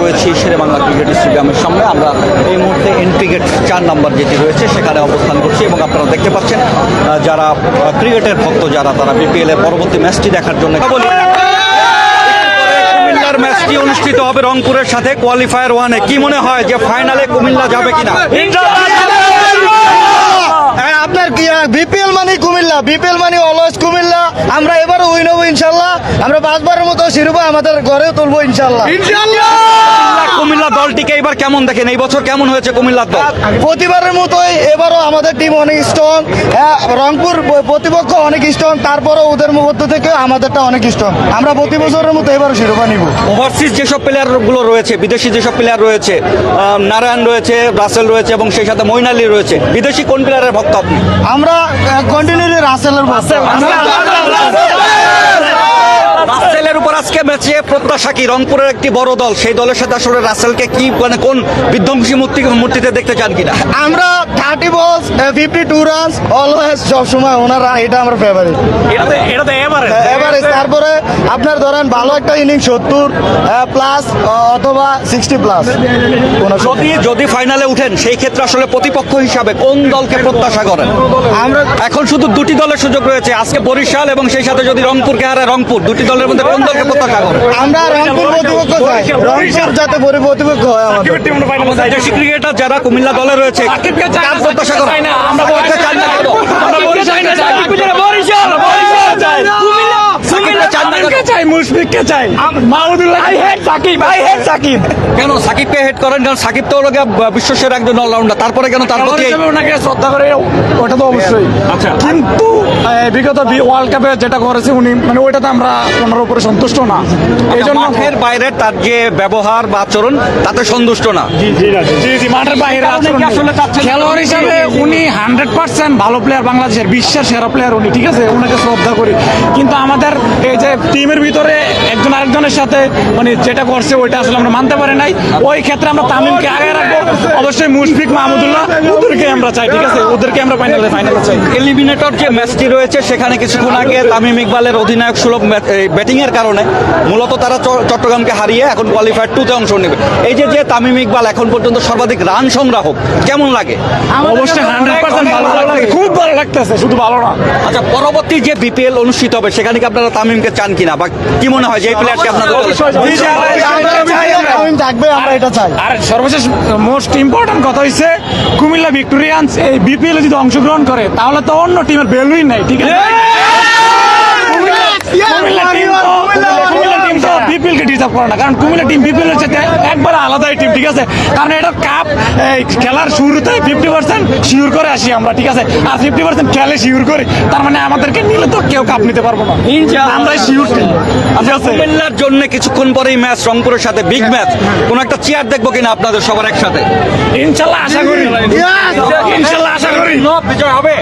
রয়েছি শেরেবাংলা ক্রিকেট স্টেডিয়ামের সামনে। আমরা এই মুহূর্তে এন্ট্রি গেট 4 নম্বর যেটি রয়েছে সেখানে অবস্থান করছি এবং আপনারা দেখতে পাচ্ছেন যারা ক্রিকেটের ভক্ত যারা তারা বিপিএল এর পরবর্তী ম্যাচটি দেখার জন্য কুমিল্লার ম্যাচটি অনুষ্ঠিত হবে রংপুরের সাথে কোয়ালিফায়ার 1-এ। কি মনে হয় যে ফাইনালে কুমিল্লা যাবে কিনা? আপনার কি বিপিএল মানে কুমিল্লা, বিপিএল মানে অলওয়েজ কুমিল্লা। আমরা এবারও উইন হবো ইনশাল্লাহ। আমরা 5 বারের মতো শিরোপা আমাদের ঘরে তুলবো ইনশাল্লাহ। কুমিল্লা দলটিকে এবার কেমন দেখেন? এই বছর কেমন হয়েছে কুমিল্লার দল? প্রতিবারের মতোই এবারও আমাদের টিম অনেক স্ট্রং। রংপুর প্রতিপক্ষ অনেক স্ট্রং, তারপরও ওদের মধ্য থেকে আমাদেরটা অনেক স্ট্রং। আমরা প্রতি বছরের মতো এবারও শিরোপা নিব। ওভারসিজ যেসব প্লেয়ারগুলো রয়েছে, বিদেশি যেসব প্লেয়ার রয়েছে, নারায়ণ রয়েছে, রাসেল রয়েছে এবং সেই সাথে মঈন আলী রয়েছে, বিদেশি কোন প্লেয়ারের ভক্ত আপনি? আমরা কন্টিনিউলি রাসেলের রাসেলের উপর আজকে ম্যাচে প্রত্যাশা কি? রংপুরের একটি বড় দল, সেই দলের সাথে আসলে রাসেলকে কি মানে কোন বিধ্বংসী মূর্তিতে দেখতে চান কিনা? আমরা 30 বলস 52 রানস অলওয়েজ সবসময় ওনারা, এটা আমার ফেভারিট। এভারেজ তারপরে আপনার ধরেন ভালো একটা ইনিংস 70 প্লাস অথবা 60 প্লাস। যদি ফাইনালে উঠেন সেই ক্ষেত্রে আসলে প্রতিপক্ষ হিসাবে কোন দলকে প্রত্যাশা করেন? আমরা এখন শুধু দুটি দলের সুযোগ রয়েছে, আজকে বরিশাল এবং সেই সাথে যদি রংপুরকে হারায় রংপুর, দুটি দলের মধ্যে কোন দলকে প্রত্যাশা করেন? আমরা রংপুর প্রতিপক্ষ চাই, রংপুর যাতে প্রতিপক্ষ হয় আমাদের। দেশি ক্রিকেটার যারা কুমিল্লা দলে রয়েছে কার প্রত্যাশা করেন? আমরা বলতে চাই না, আমরা বরিশালকে চাই, বরিশাল চাই, সাকিবকে চাই, নাকি চাই, মুশফিককে চাই, Mahmudullah. I hate Shakib, I hate Shakib. কেন সাকিবকে হেট করেন? কারণ সাকিব তো হলো বিশ্বসেরা একজন অলরাউন্ডার, তারপরে কেন তার প্রতি ওনাকে শ্রদ্ধা করে? ওটা তো অবশ্যই। আচ্ছা, কিন্তু বিগত ওয়ার্ল্ড কাপে যেটা করেছে উনি, মানে ওইটাতে আমরা ওনার উপরে সন্তুষ্ট না। এই জন্য মাঠের বাইরে তার যে ব্যবহার বা আচরণ তাতে সন্তুষ্ট না। জি মাঠের বাইরে খেলোয়াড় হিসাবে উনি 100% ভালো প্লেয়ার, বাংলাদেশের বিশ্বের সেরা প্লেয়ার উনি, ঠিক আছে, ওনাকে শ্রদ্ধা করি। কিন্তু আমাদের এই যে টিমের ভিতরে একজন আরেকজনের সাথে মানে যেটা করছে ওইটা আসলে আমরা মানতে পারি নাই। ওই ক্ষেত্রে আমরা তামিমকে আগে রাখবো, অবশ্যই মুশফিক, মাহমুদুল্লাহ, ওদেরকে আমরা চাই, ঠিক আছে, ওদেরকে আমরা ফাইনালে চাই। এলিমিনেটর যে ম্যাচটি রয়েছে সেখানে কিছুক্ষণ আগে তামিম ইকবালের অধিনায়ক সুলভ ব্যাটিং এর কারণে মূলত তারা চট্টগ্রামকে হারিয়ে এখন কোয়ালিফায়ার 2-তে অংশ নেবে। এই যে তামিম ইকবাল এখন পর্যন্ত সর্বাধিক রান সংগ্রাহক, কেমন লাগে? অবশ্যই 100% ভালো লাগে, খুব ভালো লাগতেছে, শুধু ভালো না। আচ্ছা, পরবর্তী যে বিপিএল অনুষ্ঠিত হবে সেখানে কি আপনারা তামিমকে চান কিনা, বা কি মনে হয় যে এই প্লেয়ারটি আপনাদের থাকবে? আমরা এটা চাই। আর সর্বশেষ মোস্ট ইম্পর্টেন্ট কথা হচ্ছে কুমিল্লা ভিক্টোরিয়ান্স এই বিপিএল যদি অংশগ্রহণ করে তাহলে তো অন্য টিমের ভ্যালুই নাই, ঠিক আছে। বিপিএল কে ডিজার্ভ করে না, কারণ কুমিল্লা টিম বিপিএল এর সাথে একবার আলাদাই টিম, ঠিক আছে। কারণ এটা কাপ খেলার শুরুতে 50% শিওর করে আসি আমরা, ঠিক আছে, আর 50% খেলে শিওর করি। তার মানে আমাদেরকে নিলে তো কেউ কাপ নিতে পারবো না, আমরা শিওর টিম। কুমিল্লার জন্য কিছুক্ষণ পরেই ম্যাচ রংপুরের সাথে, বিগ ম্যাচ। কোন একটা চেয়ার দেখবো কিনা আপনাদের সবার একসাথে? ইনশাল্লাহ আশা করি, ইনশাল্লাহ আশা করি বিজয় হবে।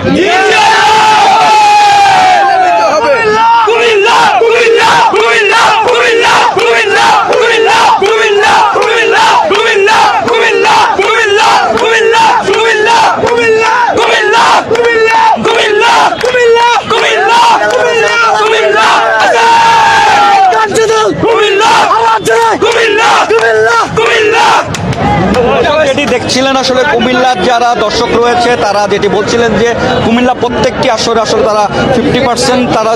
যেটি দেখছিলেন আসলে কুমিল্লার যারা দর্শক রয়েছে তারা যেটি বলছিলেন যে কুমিল্লা প্রত্যেকটি আসরে আসলে তারা 50% তারা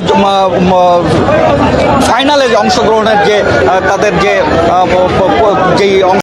ফাইনালে অংশগ্রহণের যে তাদের যে